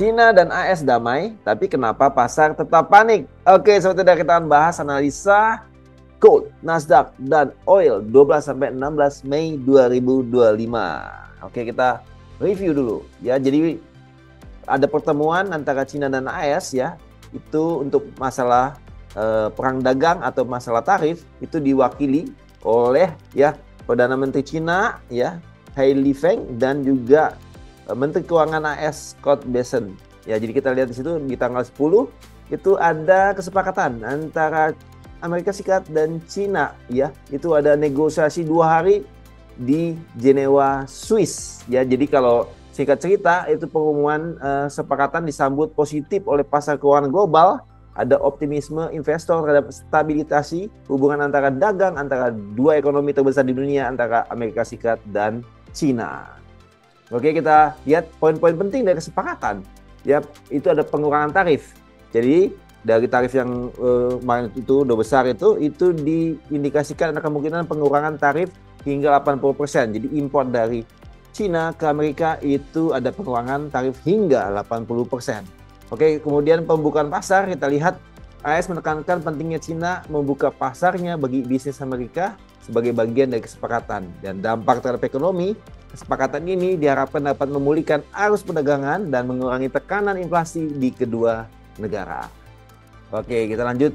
Cina dan AS damai, tapi kenapa pasar tetap panik? Oke, seperti yang kita akan bahas analisa gold, Nasdaq, dan oil 12-16 Mei 2025. Oke, kita review dulu ya. Jadi ada pertemuan antara Cina dan AS ya. Itu untuk masalah perang dagang atau masalah tarif itu diwakili oleh ya Perdana Menteri Cina ya, He Lifeng, dan juga Menteri Keuangan AS Scott Bessent. Ya, jadi kita lihat di situ di tanggal 10 itu ada kesepakatan antara Amerika Serikat dan Cina ya. Itu ada negosiasi 2 hari di Jenewa, Swiss ya. Jadi kalau singkat cerita itu pengumuman sepakatan disambut positif oleh pasar keuangan global. Ada optimisme investor terhadap stabilisasi hubungan antara dagang antara dua ekonomi terbesar di dunia, antara Amerika Serikat dan Cina. Oke, kita lihat poin-poin penting dari kesepakatan. Ya, itu ada pengurangan tarif. Jadi dari tarif yang kemarin itu udah besar itu diindikasikan ada kemungkinan pengurangan tarif hingga 80%. Jadi impor dari Cina ke Amerika itu ada pengurangan tarif hingga 80%. Oke, kemudian pembukaan pasar kita lihat AS menekankan pentingnya Cina membuka pasarnya bagi bisnis Amerika sebagai bagian dari kesepakatan, dan dampak terhadap ekonomi. Kesepakatan ini diharapkan dapat memulihkan arus perdagangan dan mengurangi tekanan inflasi di kedua negara. Oke, kita lanjut.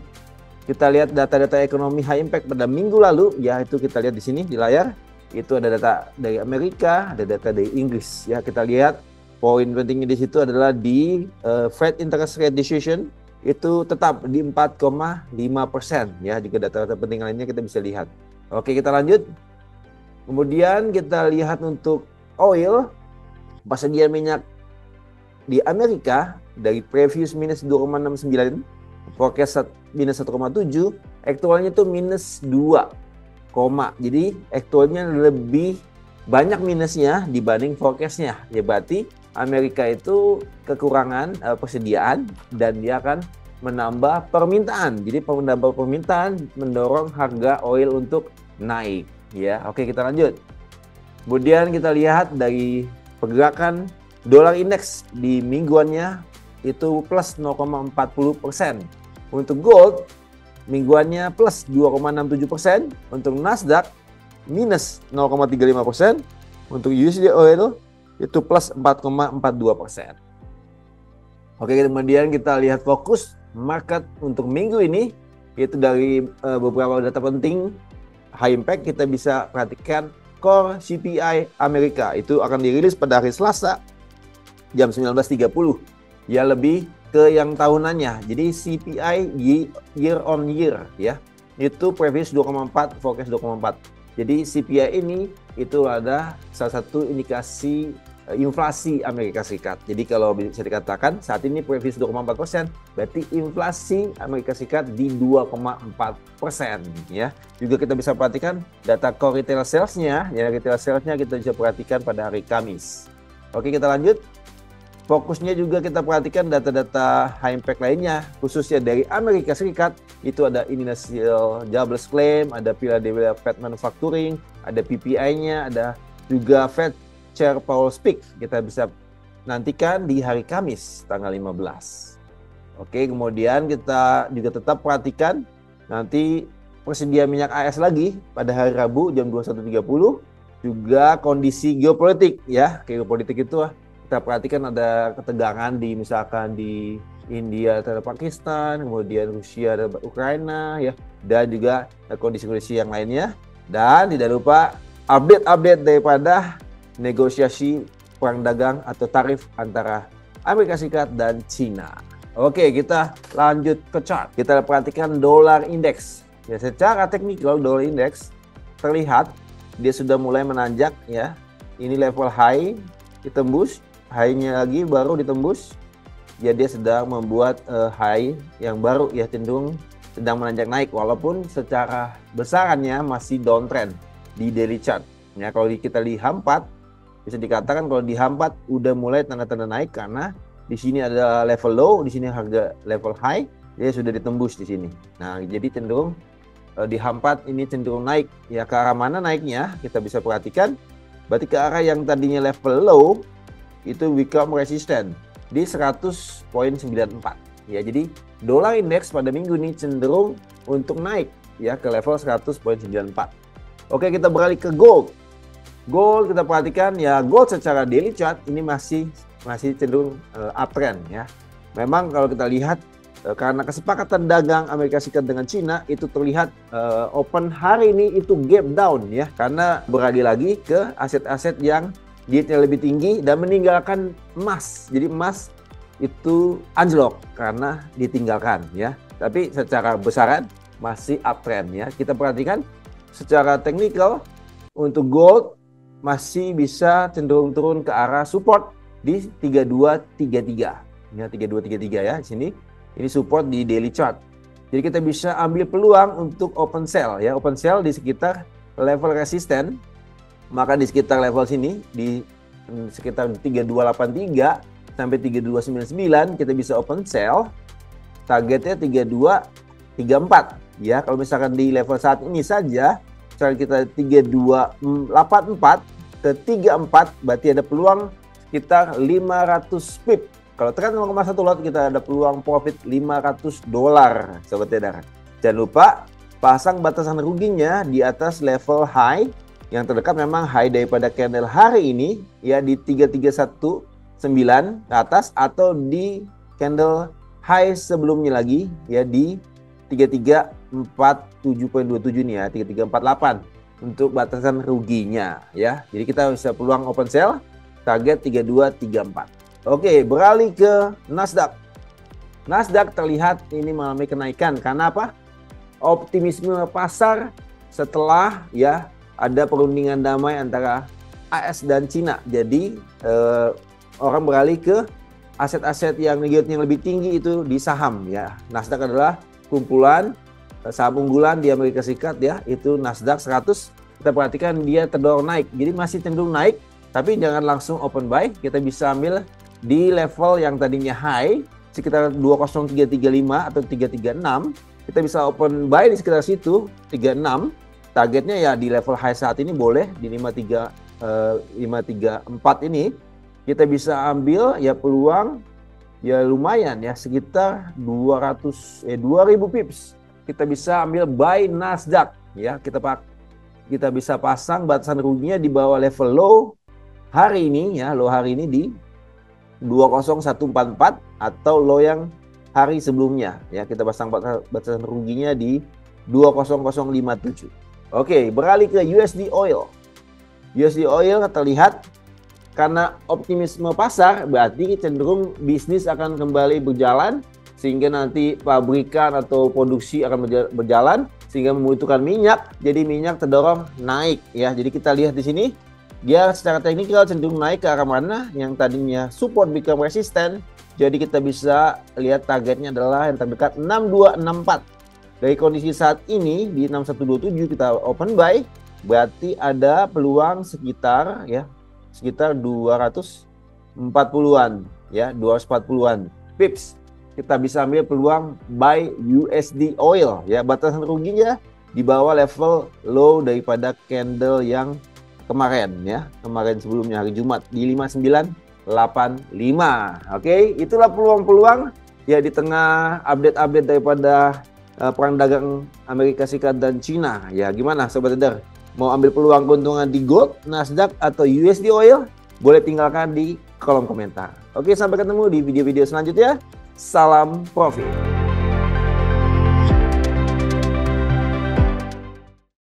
Kita lihat data-data ekonomi high impact pada minggu lalu, yaitu kita lihat di sini di layar. Itu ada data dari Amerika, ada data dari Inggris. Ya, kita lihat poin pentingnya di situ adalah di Fed interest rate decision itu tetap di 4,5% ya. Juga data-data penting lainnya kita bisa lihat. Oke, kita lanjut. Kemudian kita lihat untuk oil, persediaan minyak di Amerika dari previous minus 2,69, forecast minus 1,7, aktualnya itu minus 2, jadi aktualnya lebih banyak minusnya dibanding forecastnya. Ya berarti Amerika itu kekurangan persediaan dan dia akan menambah permintaan. Jadi menambah permintaan mendorong harga oil untuk naik. Ya, oke, kita lanjut. Kemudian kita lihat dari pergerakan dolar indeks di mingguannya itu plus 0,40%. Untuk gold mingguannya plus 2,67%. Untuk Nasdaq minus 0,35%. Untuk USD oil itu plus 4,42%. Oke, kemudian kita lihat fokus market untuk minggu ini. Itu dari beberapa data penting high impact kita bisa perhatikan core CPI Amerika itu akan dirilis pada hari Selasa jam 19.30 ya, lebih ke yang tahunannya. Jadi CPI year on year ya, itu previous 2,4, forecast 2,4. Jadi CPI ini itu ada salah satu indikasi inflasi Amerika Serikat. Jadi kalau bisa dikatakan saat ini previous 2,4%, berarti inflasi Amerika Serikat di 2,4% ya. Juga kita bisa perhatikan data core retail sales-nya, ya retail sales-nya kita bisa perhatikan pada hari Kamis. Oke, kita lanjut. Fokusnya juga kita perhatikan data-data high impact lainnya, khususnya dari Amerika Serikat. Itu ada Initial Jobless Claim, ada Philadelphia Fed Manufacturing, ada PPI-nya, ada juga Fed Chair Powell Speak. Kita bisa nantikan di hari Kamis tanggal 15. Oke, kemudian kita juga tetap perhatikan nanti persediaan minyak AS lagi pada hari Rabu jam 21.30. Juga kondisi geopolitik ya. Geopolitik itu kita perhatikan ada ketegangan di misalkan di India terhadap Pakistan, kemudian Rusia terhadap Ukraina ya, dan juga kondisi-kondisi yang lainnya. Dan tidak lupa update daripada negosiasi perang dagang atau tarif antara Amerika Serikat dan Cina. Oke, kita lanjut ke chart. Kita perhatikan dolar indeks. Ya, secara teknikal dolar indeks terlihat dia sudah mulai menanjak ya. Ini level high ditembus, high-nya lagi baru ditembus. Ya, dia sedang membuat high yang baru ya, cenderung sedang menanjak naik walaupun secara besarannya masih downtrend di daily chart. Ya, kalau kita lihat H4 bisa dikatakan kalau di H4 udah mulai tanda-tanda naik karena di sini ada level low, di sini harga level high, dia sudah ditembus di sini. Nah, jadi cenderung di H4 ini cenderung naik. Ya, ke arah mana naiknya? Kita bisa perhatikan. Berarti ke arah yang tadinya level low itu become resistant. di 100,94. Ya, jadi dolar indeks pada minggu ini cenderung untuk naik ya ke level 100,94. Oke, kita beralih ke gold. Gold kita perhatikan ya, gold secara daily chart ini masih cenderung uptrend ya. Memang kalau kita lihat karena kesepakatan dagang Amerika Serikat dengan Cina itu terlihat open hari ini itu gap down ya, karena beralih lagi ke aset-aset yang yieldnya lebih tinggi dan meninggalkan emas. Jadi emas itu anjlok karena ditinggalkan ya. Tapi secara besaran masih uptrend ya. Kita perhatikan secara teknikal untuk gold masih bisa cenderung turun ke arah support di 3233. Ya, 3233 ya di sini. Ini support di daily chart. Jadi kita bisa ambil peluang untuk open sell ya. Open sell di sekitar level resisten. Maka di sekitar level sini di sekitar 3283 sampai 3299 kita bisa open sell. Targetnya 3234 ya. Kalau misalkan di level saat ini saja cara kita 3284 ke 34 berarti ada peluang sekitar 500 pip. Kalau tekan 0,1 lot kita ada peluang profit $500 sobat trader. Jangan lupa pasang batasan ruginya di atas level high yang terdekat, memang high daripada candle hari ini ya di 3319 ke atas, atau di candle high sebelumnya lagi ya di 3347.27 nih ya, 3348 untuk batasan ruginya ya. Jadi kita bisa peluang open sell target 3234. Oke, beralih ke Nasdaq. Nasdaq terlihat ini mengalami kenaikan karena apa? Optimisme pasar setelah ya ada perundingan damai antara AS dan Cina. Jadi orang beralih ke aset-aset yang yieldnya lebih tinggi itu di saham ya. Nasdaq adalah kumpulan saham unggulan di Amerika Serikat ya, itu Nasdaq 100. Kita perhatikan dia terdorong naik, jadi masih cenderung naik, tapi jangan langsung open buy. Kita bisa ambil di level yang tadinya high sekitar 20335 atau 336, kita bisa open buy di sekitar situ 36. Targetnya ya di level high saat ini boleh di 534 ini kita bisa ambil ya peluang ya lumayan ya sekitar 2000 pips. Kita bisa ambil buy Nasdaq ya, kita bisa pasang batasan ruginya di bawah level low hari ini ya, low hari ini di 20144 atau low yang hari sebelumnya ya, kita pasang batasan ruginya di 20057. Oke, beralih ke USD oil. USD oil terlihat karena optimisme pasar berarti cenderung bisnis akan kembali berjalan, sehingga nanti pabrikan atau produksi akan berjalan sehingga membutuhkan minyak. Jadi minyak terdorong naik ya. Jadi kita lihat di sini dia secara teknikal cenderung naik ke arah mana, yang tadinya support become resisten. Jadi kita bisa lihat targetnya adalah yang terdekat 6264. Dari kondisi saat ini di 6127 kita open buy, berarti ada peluang sekitar 240-an ya, 240-an pips. Kita bisa ambil peluang buy USD oil ya, batasan ruginya di bawah level low daripada candle yang kemarin ya, kemarin sebelumnya hari Jumat di 5985. Oke, itulah peluang-peluang ya di tengah update-update daripada perang dagang Amerika Serikat dan Cina ya. Gimana sobat trader? Mau ambil peluang keuntungan di gold, Nasdaq atau USD oil? Boleh tinggalkan di kolom komentar. Oke, sampai ketemu di video-video selanjutnya. Salam profit.